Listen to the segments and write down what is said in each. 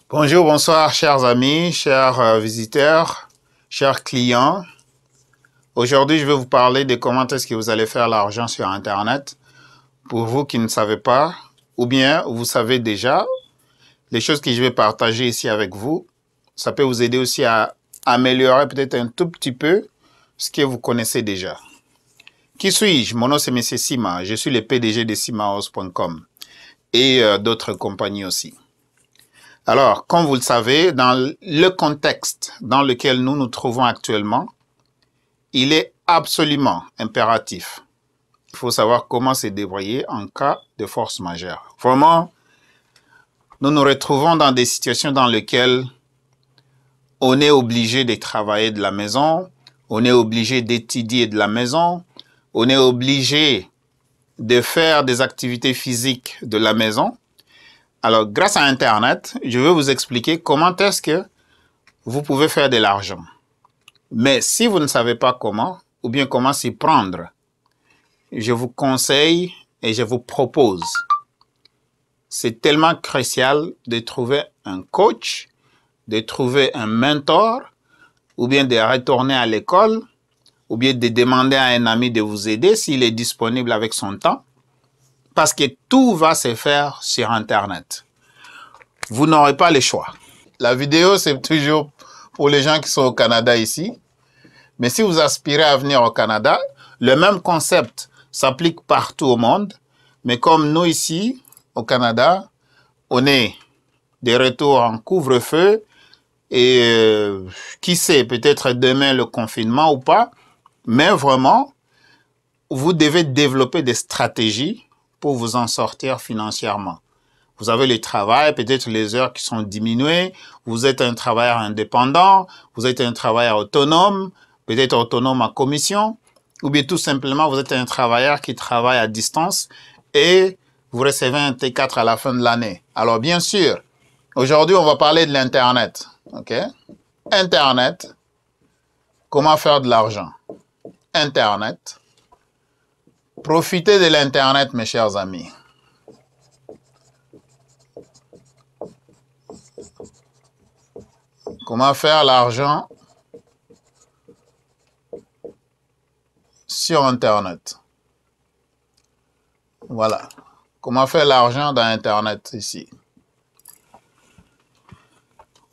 Bonjour, bonsoir, chers amis, chers visiteurs, chers clients. Aujourd'hui, je vais vous parler de comment est-ce que vous allez faire l'argent sur Internet. Pour vous qui ne savez pas, ou bien vous savez déjà, les choses que je vais partager ici avec vous, ça peut vous aider aussi à améliorer peut-être un tout petit peu ce que vous connaissez déjà. Qui suis-je? Mon nom c'est M. Sima, je suis le PDG de simahouse.com et d'autres compagnies aussi. Alors, comme vous le savez, dans le contexte dans lequel nous nous trouvons actuellement, il est absolument impératif. Il faut savoir comment se débrouiller en cas de force majeure. Vraiment, nous nous retrouvons dans des situations dans lesquelles on est obligé de travailler de la maison, on est obligé d'étudier de la maison, on est obligé de faire des activités physiques de la maison. Alors, grâce à Internet, je vais vous expliquer comment est-ce que vous pouvez faire de l'argent. Mais si vous ne savez pas comment, ou bien comment s'y prendre, je vous conseille et je vous propose. C'est tellement crucial de trouver un coach, de trouver un mentor, ou bien de retourner à l'école, ou bien de demander à un ami de vous aider s'il est disponible avec son temps, parce que tout va se faire sur Internet. Vous n'aurez pas le choix. La vidéo, c'est toujours pour les gens qui sont au Canada ici. Mais si vous aspirez à venir au Canada, le même concept s'applique partout au monde. Mais comme nous ici, au Canada, on est de retour en couvre-feu et qui sait, peut-être demain le confinement ou pas. Mais vraiment, vous devez développer des stratégies pour vous en sortir financièrement. Vous avez le travail, peut-être les heures qui sont diminuées, vous êtes un travailleur indépendant, vous êtes un travailleur autonome, peut-être autonome à commission, ou bien tout simplement vous êtes un travailleur qui travaille à distance et vous recevez un T4 à la fin de l'année. Alors bien sûr, aujourd'hui on va parler de l'Internet. Okay? Internet, comment faire de l'argent? Internet. Profitez de l'Internet, mes chers amis. Comment faire l'argent sur Internet. Voilà. Comment faire l'argent dans Internet ici.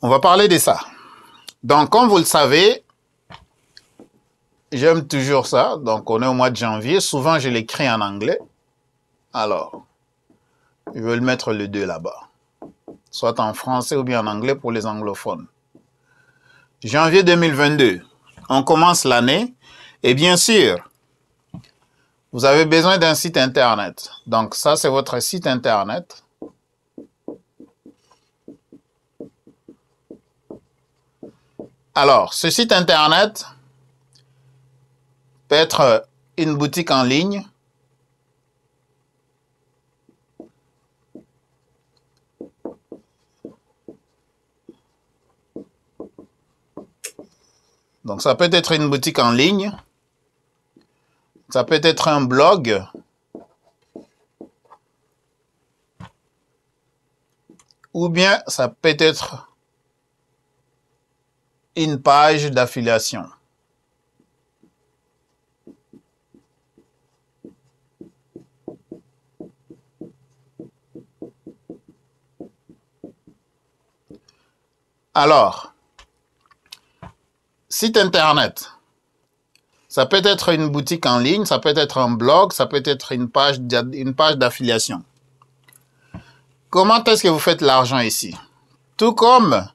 On va parler de ça. Donc, comme vous le savez, j'aime toujours ça. Donc, on est au mois de janvier. Souvent, je l'écris en anglais. Alors, je vais le mettre les deux là-bas. Soit en français ou bien en anglais pour les anglophones. Janvier 2022. On commence l'année. Et bien sûr, vous avez besoin d'un site Internet. Donc, ça, c'est votre site Internet. Alors, ce site Internet peut être une boutique en ligne. Donc, ça peut être une boutique en ligne. Ça peut être un blog. Ou bien, ça peut être une page d'affiliation. Alors, site Internet. Ça peut être une boutique en ligne, ça peut être un blog, ça peut être une page d'affiliation. Comment est-ce que vous faites l'argent ici? Tout comme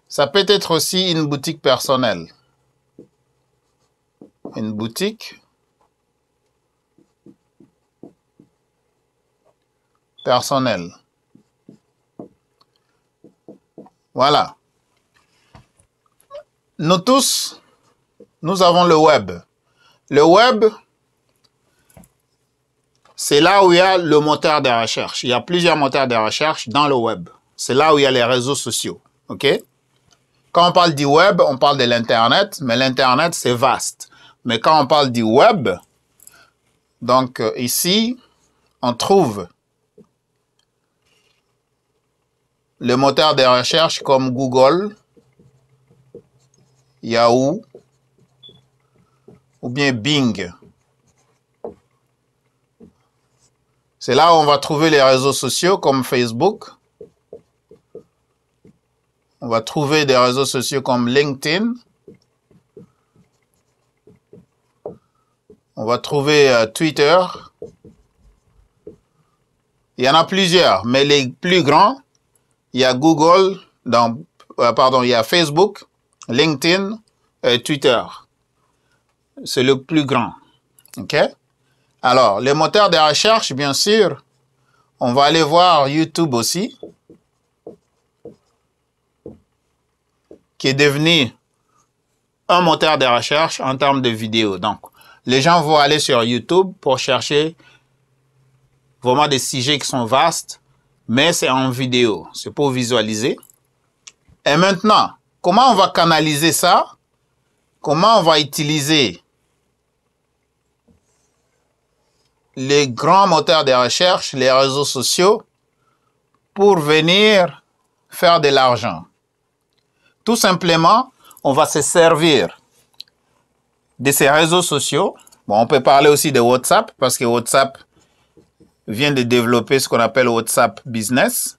ça peut être aussi une boutique personnelle. Une boutique personnelle. Voilà. Nous tous, nous avons le web. Le web, c'est là où il y a le moteur de recherche. Il y a plusieurs moteurs de recherche dans le web. C'est là où il y a les réseaux sociaux. OK? Quand on parle du web, on parle de l'Internet, mais l'Internet, c'est vaste. Mais quand on parle du web, donc ici, on trouve les moteurs de recherche comme Google, Yahoo ou bien Bing. C'est là où on va trouver les réseaux sociaux comme Facebook. On va trouver des réseaux sociaux comme LinkedIn. On va trouver Twitter. Il y en a plusieurs, mais les plus grands, il y a Google, il y a Facebook, LinkedIn et Twitter. C'est le plus grand. OK? Alors, les moteurs de recherche, bien sûr, on va aller voir YouTube aussi, qui est devenu un moteur de recherche en termes de vidéos. Donc, les gens vont aller sur YouTube pour chercher vraiment des sujets qui sont vastes, mais c'est en vidéo, c'est pour visualiser. Et maintenant, comment on va canaliser ça? Comment on va utiliser les grands moteurs de recherche, les réseaux sociaux, pour venir faire de l'argent? Tout simplement, on va se servir de ces réseaux sociaux. Bon, on peut parler aussi de WhatsApp, parce que WhatsApp vient de développer ce qu'on appelle WhatsApp Business.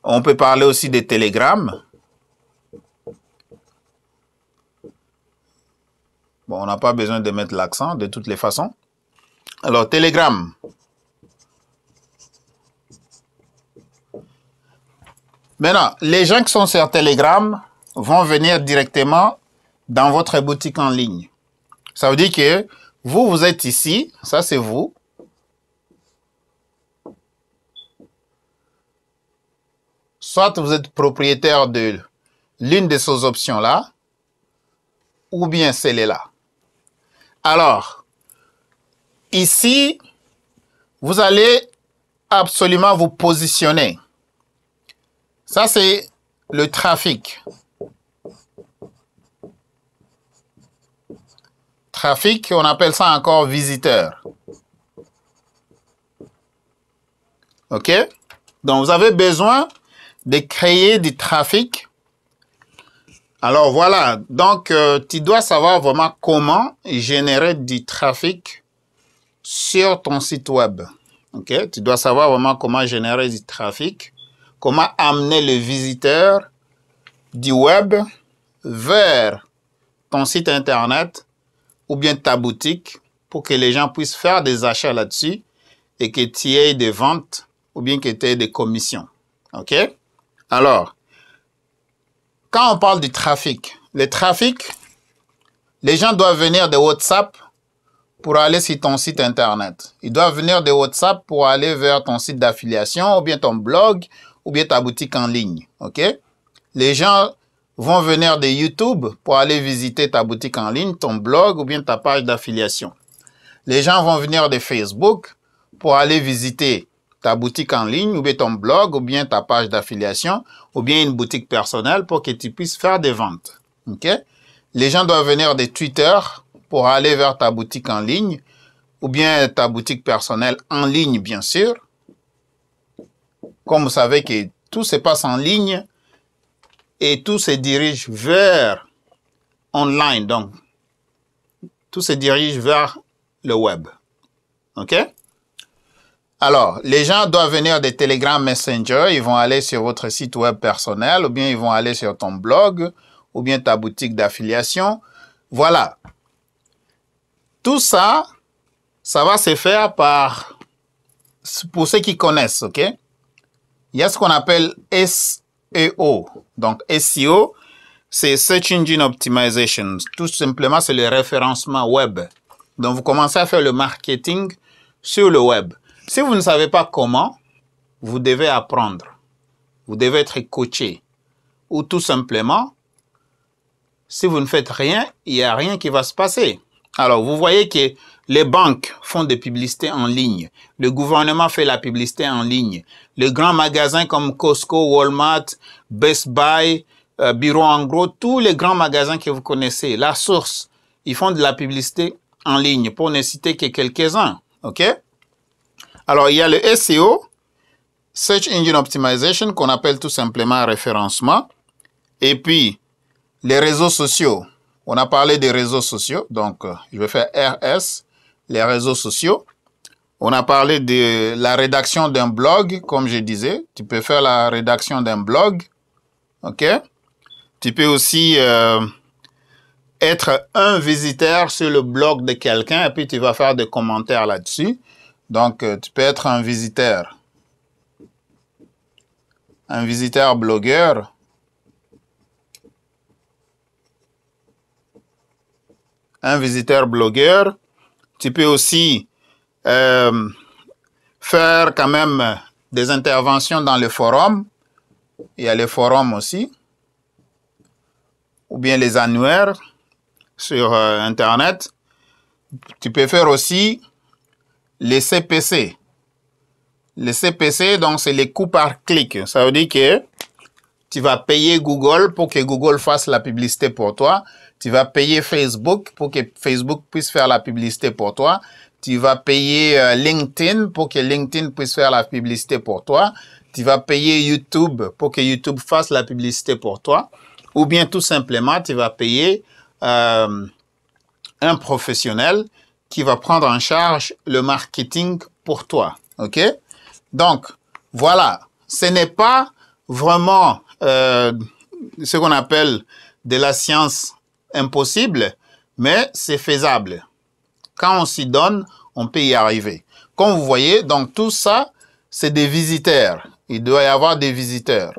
On peut parler aussi de Telegram. Bon, on n'a pas besoin de mettre l'accent de toutes les façons. Alors, Telegram. Maintenant, les gens qui sont sur Telegram vont venir directement dans votre boutique en ligne. Ça veut dire que vous êtes ici, ça c'est vous. Soit vous êtes propriétaire de l'une de ces options-là, ou bien celle-là. Alors, ici, vous allez absolument vous positionner. Ça, c'est le trafic. Trafic, on appelle ça encore visiteur. OK? Donc, vous avez besoin de créer du trafic. Alors, voilà. Donc, tu dois savoir vraiment comment générer du trafic sur ton site web. OK? Tu dois savoir vraiment comment générer du trafic, comment amener le visiteur du web vers ton site Internet ou bien ta boutique pour que les gens puissent faire des achats là-dessus et que tu aies des ventes ou bien que tu aies des commissions. OK? Alors, quand on parle du trafic, le trafic, les gens doivent venir de WhatsApp pour aller sur ton site Internet. Ils doivent venir de WhatsApp pour aller vers ton site d'affiliation ou bien ton blog ou bien ta boutique en ligne. OK? Les gens vont venir de YouTube pour aller visiter ta boutique en ligne, ton blog ou bien ta page d'affiliation. Les gens vont venir de Facebook pour aller visiter ta boutique en ligne ou bien ton blog ou bien ta page d'affiliation ou bien une boutique personnelle pour que tu puisses faire des ventes. OK? Les gens doivent venir de Twitter pour aller vers ta boutique en ligne ou bien ta boutique personnelle en ligne, bien sûr. Comme vous savez que tout se passe en ligne et tout se dirige vers online. Donc, tout se dirige vers le web. OK? Alors, les gens doivent venir des Telegram Messenger. Ils vont aller sur votre site web personnel ou bien ils vont aller sur ton blog ou bien ta boutique d'affiliation. Voilà. Tout ça, ça va se faire pour ceux qui connaissent, OK? Il y a ce qu'on appelle SEO. Donc, SEO, c'est Search Engine Optimization. Tout simplement, c'est le référencement web. Donc, vous commencez à faire le marketing sur le web. Si vous ne savez pas comment, vous devez apprendre. Vous devez être coaché. Ou tout simplement, si vous ne faites rien, il n'y a rien qui va se passer. Alors, vous voyez que les banques font des publicités en ligne. Le gouvernement fait la publicité en ligne. Les grands magasins comme Costco, Walmart, Best Buy, Bureau en gros, tous les grands magasins que vous connaissez, La Source, ils font de la publicité en ligne, pour ne citer que quelques-uns. OK? Alors, il y a le SEO Search Engine Optimization, qu'on appelle tout simplement référencement. Et puis, les réseaux sociaux. On a parlé des réseaux sociaux. Donc, je vais faire RS, les réseaux sociaux. On a parlé de la rédaction d'un blog, comme je disais. Tu peux faire la rédaction d'un blog. OK? Tu peux aussi être un visiteur sur le blog de quelqu'un et puis tu vas faire des commentaires là-dessus. Donc, tu peux être un visiteur blogueur. Un visiteur blogueur. Tu peux aussi faire quand même des interventions dans le forum. Il y a les forums aussi. Ou bien les annuaires sur Internet. Tu peux faire aussi les CPC. Les CPC, donc, c'est les coûts par clic. Ça veut dire que tu vas payer Google pour que Google fasse la publicité pour toi. Tu vas payer Facebook pour que Facebook puisse faire la publicité pour toi. Tu vas payer LinkedIn pour que LinkedIn puisse faire la publicité pour toi. Tu vas payer YouTube pour que YouTube fasse la publicité pour toi. Ou bien tout simplement, tu vas payer un professionnel qui va prendre en charge le marketing pour toi. OK? Donc, voilà. Ce n'est pas vraiment ce qu'on appelle de la science impossible, mais c'est faisable. Quand on s'y donne, on peut y arriver. Comme vous voyez, donc tout ça, c'est des visiteurs. Il doit y avoir des visiteurs.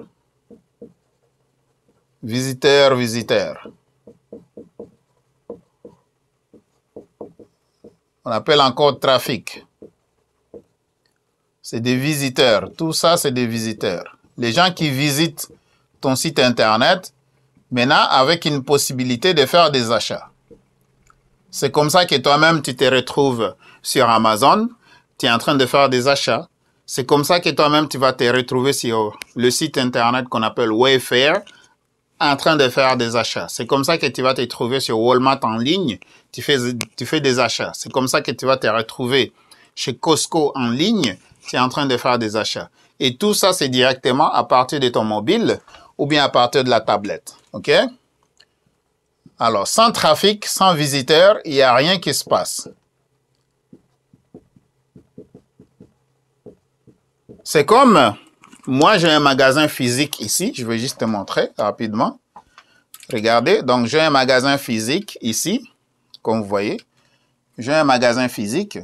Visiteurs. On appelle encore trafic. C'est des visiteurs. Tout ça, c'est des visiteurs. Les gens qui visitent ton site Internet, maintenant, avec une possibilité de faire des achats. C'est comme ça que toi-même, tu te retrouves sur Amazon, tu es en train de faire des achats. C'est comme ça que toi-même, tu vas te retrouver sur le site Internet qu'on appelle Wayfair, en train de faire des achats. C'est comme ça que tu vas te trouver sur Walmart en ligne, tu fais des achats. C'est comme ça que tu vas te retrouver chez Costco en ligne, tu es en train de faire des achats. Et tout ça, c'est directement à partir de ton mobile ou bien à partir de la tablette. OK? Alors, sans trafic, sans visiteurs, il n'y a rien qui se passe. C'est comme, moi j'ai un magasin physique ici, je vais juste te montrer rapidement. Regardez, donc j'ai un magasin physique ici, comme vous voyez. J'ai un magasin physique.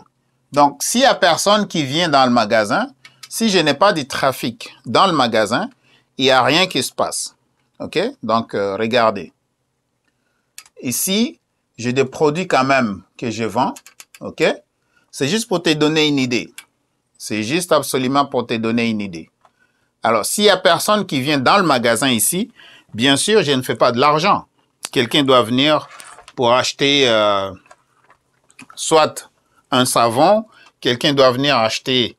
Donc, s'il n'y a personne qui vient dans le magasin, si je n'ai pas de trafic dans le magasin, il n'y a rien qui se passe. OK? Donc, regardez. Ici, j'ai des produits quand même que je vends. OK? C'est juste pour te donner une idée. C'est juste absolument pour te donner une idée. Alors, s'il n'y a personne qui vient dans le magasin ici, bien sûr, je ne fais pas de l'argent. Quelqu'un doit venir pour acheter soit un savon, quelqu'un doit venir acheter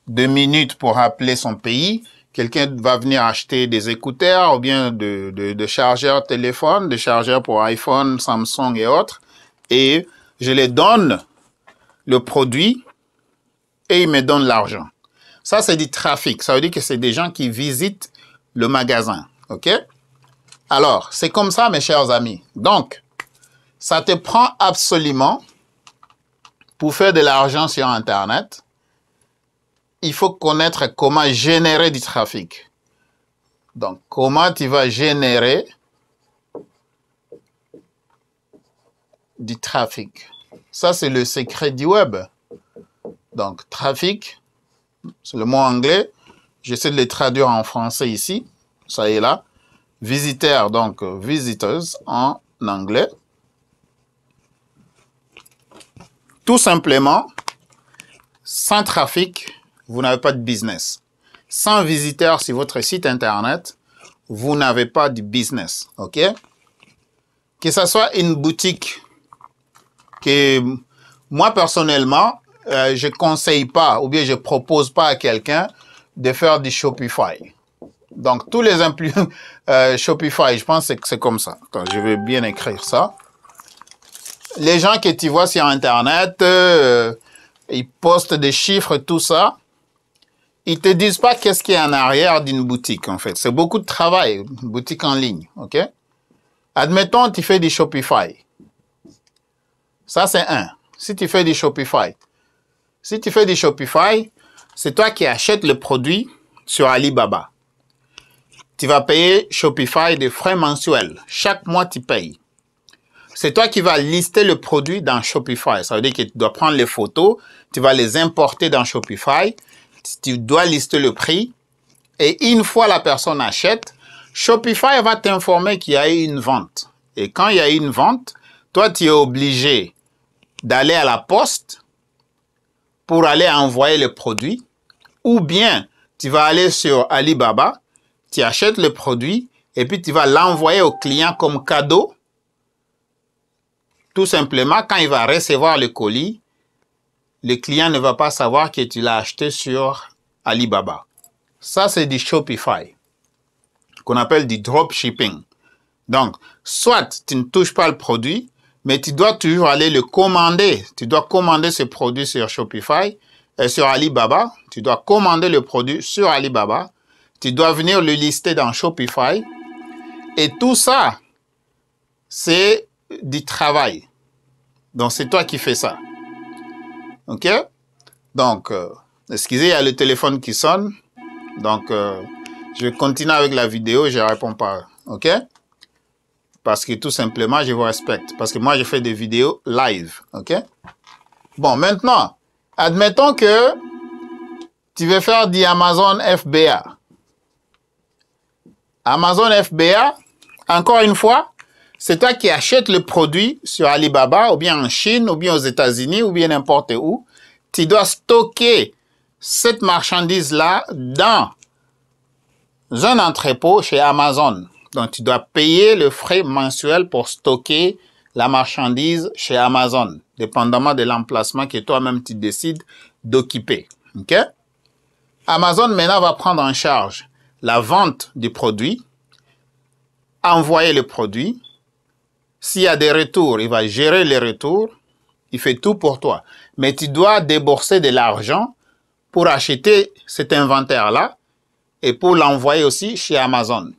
2 minutes pour appeler son pays, quelqu'un va venir acheter des écouteurs ou bien de chargeurs téléphone, de chargeurs pour iPhone, Samsung et autres, et je les donne le produit et ils me donnent l'argent. Ça, c'est du trafic. Ça veut dire que c'est des gens qui visitent le magasin. OK? Alors, c'est comme ça, mes chers amis. Donc, ça te prend absolument, pour faire de l'argent sur Internet, il faut connaître comment générer du trafic. Donc, comment tu vas générer du trafic. Ça, c'est le secret du web. Donc, trafic, c'est le mot anglais. J'essaie de le traduire en français ici. Ça y est là. Visiteur, donc visitors en anglais. Tout simplement, sans trafic, vous n'avez pas de business. Sans visiteurs sur votre site Internet, vous n'avez pas de business. OK? Que ce soit une boutique que moi, personnellement, je ne conseille pas ou bien je ne propose pas à quelqu'un de faire du Shopify. Donc, tous les Shopify, je pense que c'est comme ça. Attends, je vais bien écrire ça. Les gens que tu vois sur Internet, ils postent des chiffres, tout ça. ils te disent pas qu'est-ce qui est en arrière d'une boutique, en fait. C'est beaucoup de travail, une boutique en ligne, ok? Admettons, tu fais du Shopify. Ça, c'est un. Si tu fais du Shopify. Si tu fais du Shopify, c'est toi qui achètes le produit sur Alibaba. Tu vas payer Shopify des frais mensuels. Chaque mois, tu payes. C'est toi qui vas lister le produit dans Shopify. Ça veut dire que tu dois prendre les photos, tu vas les importer dans Shopify, tu dois lister le prix. Et une fois la personne achète, Shopify va t'informer qu'il y a eu une vente. Et quand il y a eu une vente, toi, tu es obligé d'aller à la poste pour aller envoyer le produit. Ou bien, tu vas aller sur Alibaba, tu achètes le produit et puis tu vas l'envoyer au client comme cadeau. Tout simplement, quand il va recevoir le colis, le client ne va pas savoir que tu l'as acheté sur Alibaba. Ça, c'est du Shopify, qu'on appelle du dropshipping. Donc, soit tu ne touches pas le produit, mais tu dois toujours aller le commander. Tu dois commander ce produit sur Shopify, sur Alibaba. Tu dois commander le produit sur Alibaba. Tu dois venir le lister dans Shopify. Et tout ça, c'est du travail. Donc, c'est toi qui fais ça. OK? Donc, excusez, il y a le téléphone qui sonne. Donc, je vais continuer avec la vidéo. Je ne réponds pas. OK? Parce que tout simplement, je vous respecte. Parce que moi, je fais des vidéos live. OK? Bon, maintenant, admettons que tu veux faire du Amazon FBA. Amazon FBA, encore une fois, c'est toi qui achètes le produit sur Alibaba, ou bien en Chine, ou bien aux États-Unis, ou bien n'importe où. Tu dois stocker cette marchandise-là dans un entrepôt chez Amazon. Donc, tu dois payer le frais mensuel pour stocker la marchandise chez Amazon, dépendamment de l'emplacement que toi-même tu décides d'occuper. OK? Amazon maintenant va prendre en charge la vente du produit, envoyer le produit. S'il y a des retours, il va gérer les retours. Il fait tout pour toi. Mais tu dois débourser de l'argent pour acheter cet inventaire-là et pour l'envoyer aussi chez Amazon.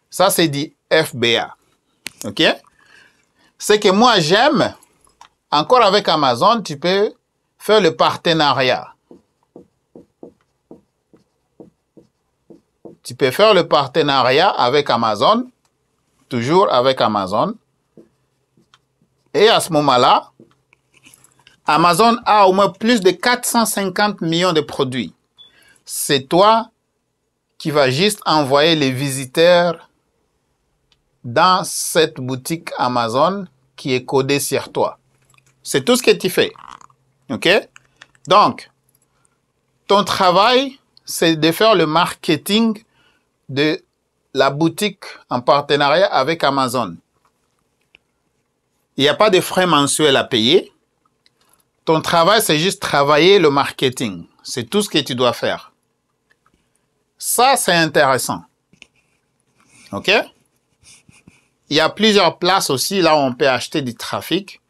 Ça, c'est du FBA. OK? Ce que moi, j'aime, encore avec Amazon, tu peux faire le partenariat. Tu peux faire le partenariat avec Amazon, toujours avec Amazon. Et à ce moment-là, Amazon a au moins plus de 450 millions de produits. C'est toi qui vas juste envoyer les visiteurs dans cette boutique Amazon qui est codée sur toi. C'est tout ce que tu fais. OK? Donc, ton travail, c'est de faire le marketing de la boutique en partenariat avec Amazon. Il n'y a pas de frais mensuels à payer. Ton travail, c'est juste travailler le marketing. C'est tout ce que tu dois faire. Ça, c'est intéressant. OK? Il y a plusieurs places aussi là où on peut acheter du trafic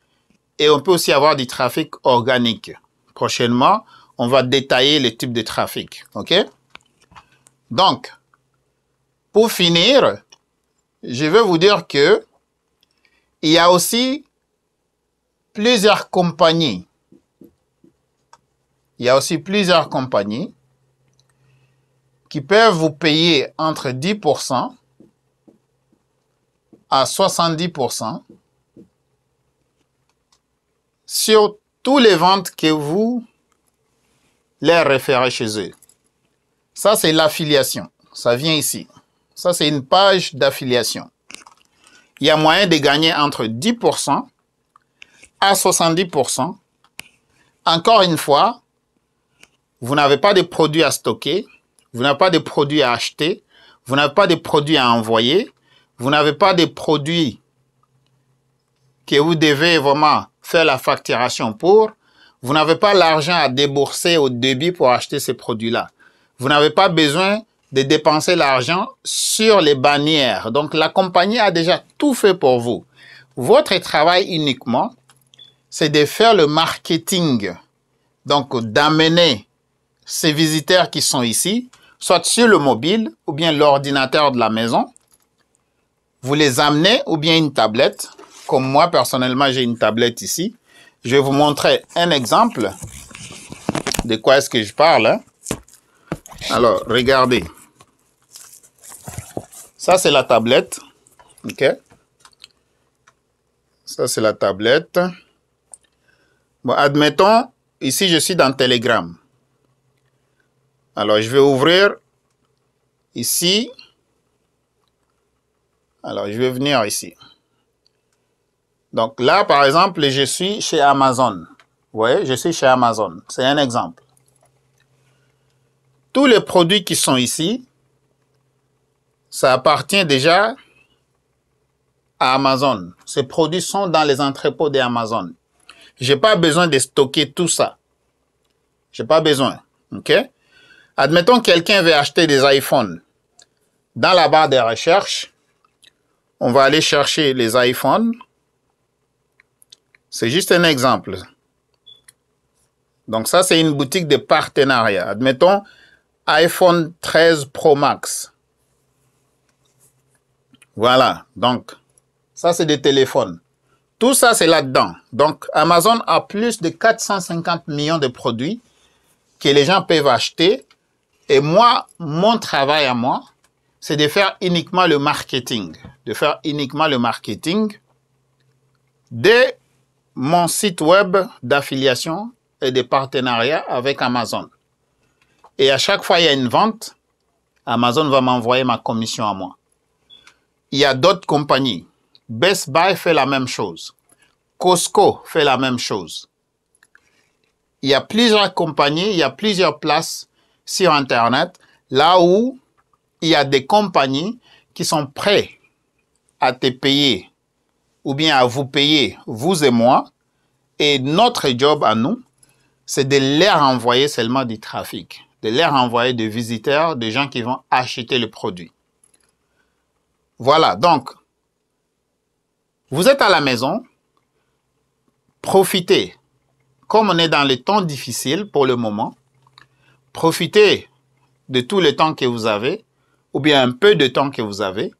et on peut aussi avoir du trafic organique. Prochainement, on va détailler les types de trafic. OK? Donc, pour finir, je veux vous dire que il y a aussi plusieurs compagnies. Il y a aussi plusieurs compagnies qui peuvent vous payer entre 10% à 70% sur tous les ventes que vous leur référez chez eux. Ça, c'est l'affiliation. Ça vient ici. Ça, c'est une page d'affiliation. Il y a moyen de gagner entre 10% à 70%. Encore une fois, vous n'avez pas de produits à stocker, vous n'avez pas de produits à acheter, vous n'avez pas de produits à envoyer, vous n'avez pas de produits que vous devez vraiment faire la facturation pour, vous n'avez pas l'argent à débourser au début pour acheter ces produits-là. Vous n'avez pas besoin de dépenser l'argent sur les bannières. Donc, la compagnie a déjà tout fait pour vous. Votre travail uniquement, c'est de faire le marketing. Donc, d'amener ces visiteurs qui sont ici, soit sur le mobile ou bien l'ordinateur de la maison. Vous les amenez ou bien une tablette. Comme moi, personnellement, j'ai une tablette ici. Je vais vous montrer un exemple de quoi est-ce que je parle. Hein. Alors, regardez. Ça, c'est la tablette. OK? Ça, c'est la tablette. Bon, admettons, ici, je suis dans Telegram. Alors, je vais ouvrir ici. Alors, je vais venir ici. Donc là, par exemple, je suis chez Amazon. Vous voyez, je suis chez Amazon. C'est un exemple. Tous les produits qui sont ici, ça appartient déjà à Amazon. Ces produits sont dans les entrepôts d'Amazon. Je n'ai pas besoin de stocker tout ça. Je n'ai pas besoin. OK? Admettons que quelqu'un veut acheter des iPhones. Dans la barre de recherche, on va aller chercher les iPhones. C'est juste un exemple. Donc ça, c'est une boutique de partenariat. Admettons, iPhone 13 Pro Max. Voilà. Donc, ça, c'est des téléphones. Tout ça, c'est là-dedans. Donc, Amazon a plus de 450 millions de produits que les gens peuvent acheter. Et moi, mon travail à moi, c'est de faire uniquement le marketing. De faire uniquement le marketing de mon site web d'affiliation et de partenariat avec Amazon. Et à chaque fois il y a une vente, Amazon va m'envoyer ma commission à moi. Il y a d'autres compagnies. Best Buy fait la même chose. Costco fait la même chose. Il y a plusieurs compagnies, il y a plusieurs places sur Internet, là où il y a des compagnies qui sont prêtes à te payer ou bien à vous payer, vous et moi. Et notre job à nous, c'est de leur envoyer seulement du trafic, de leur envoyer des visiteurs, des gens qui vont acheter le produit. Voilà, donc, vous êtes à la maison, profitez. Comme on est dans les temps difficiles pour le moment, profitez de tout le temps que vous avez, ou bien un peu de temps que vous avez,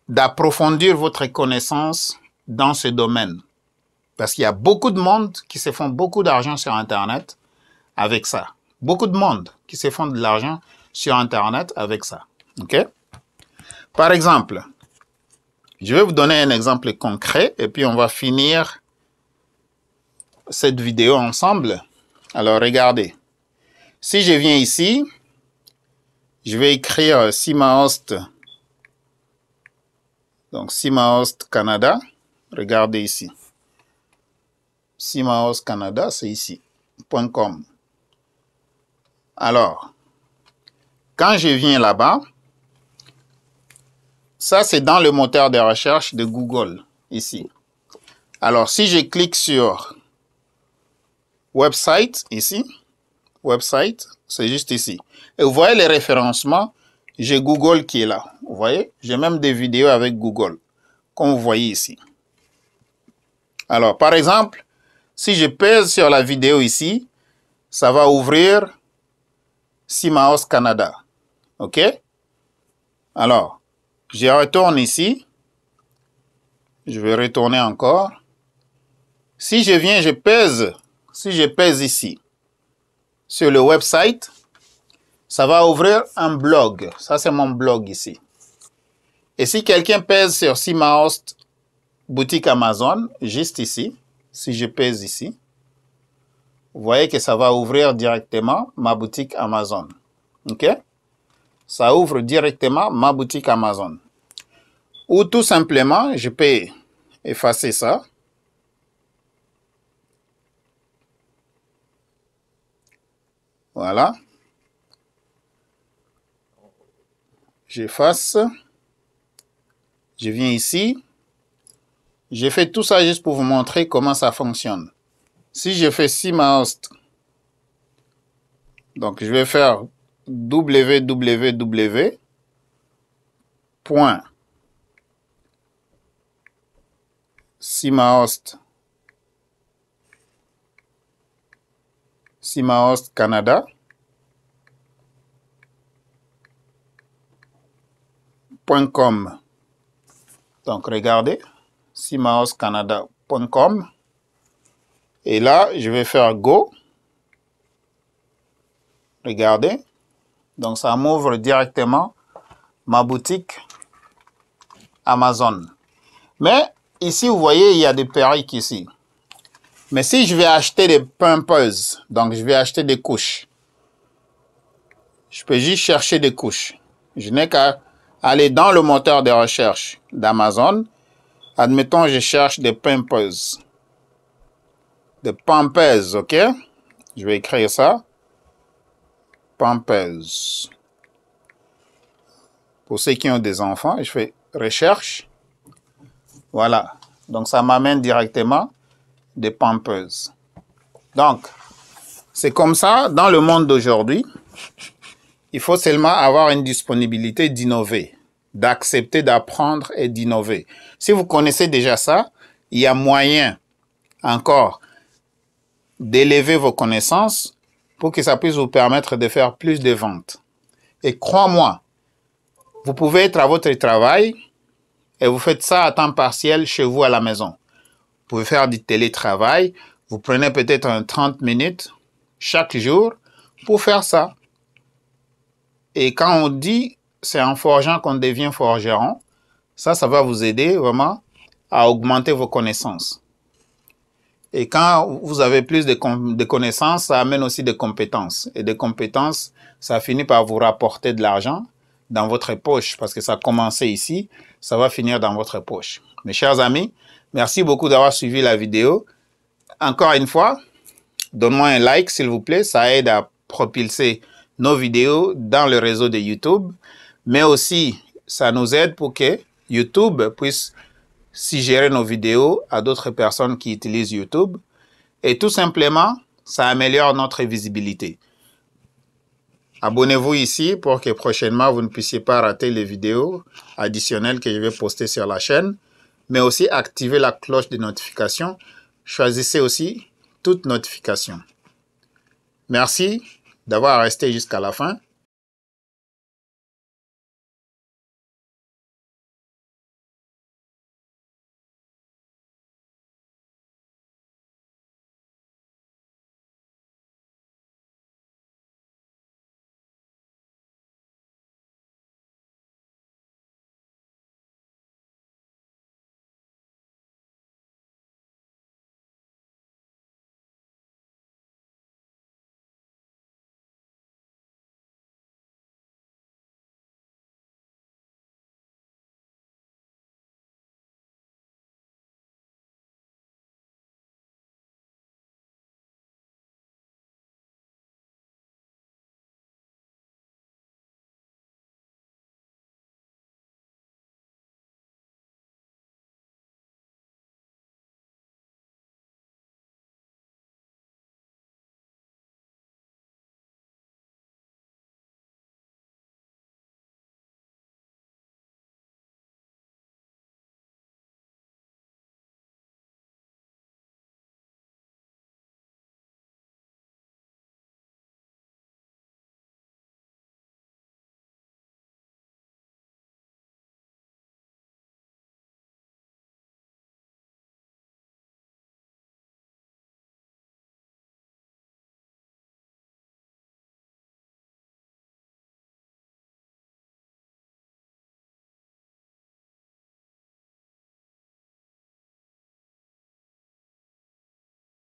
d'approfondir votre connaissance dans ce domaine. Parce qu'il y a beaucoup de monde qui se font beaucoup d'argent sur Internet avec ça. Beaucoup de monde qui se font de l'argent sur Internet avec ça. OK? Par exemple, je vais vous donner un exemple concret et puis on va finir cette vidéo ensemble. Alors, regardez. Si je viens ici, je vais écrire Simahost. Donc, Simahost Canada. Regardez ici. Simahost Canada, c'est ici. .com. Alors, quand je viens là-bas, ça, c'est dans le moteur de recherche de Google, ici. Alors, si je clique sur Website, ici, Website, c'est juste ici. Et vous voyez les référencements, j'ai Google qui est là. Vous voyez, j'ai même des vidéos avec Google, comme vous voyez ici. Alors, par exemple, si je pèse sur la vidéo ici, ça va ouvrir Simahost Canada. OK? Alors, je retourne ici. Je vais retourner encore. Si je viens, je pèse. Si je pèse ici, sur le website, ça va ouvrir un blog. Ça, c'est mon blog ici. Et si quelqu'un pèse sur Simahost boutique Amazon, juste ici, si je pèse ici, vous voyez que ça va ouvrir directement ma boutique Amazon. OK? Ça ouvre directement ma boutique Amazon. Ou tout simplement, je peux effacer ça. Voilà. J'efface. Je viens ici. J'ai fait tout ça juste pour vous montrer comment ça fonctionne. Si je fais Simahost, donc je vais faire www.simahost.com. Simahost Canada. .com. Donc regardez, simahostcanada.com. Et là, je vais faire Go. Regardez. Donc ça m'ouvre directement ma boutique Amazon. Mais ici, vous voyez, il y a des perruques ici. Mais si je vais acheter des Pampers, donc je vais acheter des couches, je peux juste chercher des couches. Je n'ai qu'à aller dans le moteur de recherche d'Amazon. Admettons, je cherche des Pampers. Des Pampers, ok? Je vais écrire ça. Pampers. Pour ceux qui ont des enfants, je fais recherche. Voilà. Donc, ça m'amène directement des Pampers. Donc, c'est comme ça, dans le monde d'aujourd'hui, il faut seulement avoir une disponibilité d'innover, d'accepter d'apprendre et d'innover. Si vous connaissez déjà ça, il y a moyen encore d'élever vos connaissances pour que ça puisse vous permettre de faire plus de ventes. Et crois-moi, vous pouvez être à votre travail et vous faites ça à temps partiel chez vous à la maison. Vous pouvez faire du télétravail. Vous prenez peut-être 30 minutes chaque jour pour faire ça. Et quand on dit c'est en forgeant qu'on devient forgeron, ça va vous aider vraiment à augmenter vos connaissances. Et quand vous avez plus de connaissances, ça amène aussi des compétences. Et des compétences, ça finit par vous rapporter de l'argent dans votre poche. Parce que ça a commencé ici, ça va finir dans votre poche. Mes chers amis, merci beaucoup d'avoir suivi la vidéo. Encore une fois, donne-moi un like s'il vous plaît. Ça aide à propulser nos vidéos dans le réseau de YouTube. Mais aussi, ça nous aide pour que YouTube puisse suggérer nos vidéos à d'autres personnes qui utilisent YouTube. Et tout simplement, ça améliore notre visibilité. Abonnez-vous ici pour que prochainement, vous ne puissiez pas rater les vidéos additionnelles que je vais poster sur la chaîne. Mais aussi, activez la cloche de notification. Choisissez aussi toutes notifications. Merci d'avoir resté jusqu'à la fin.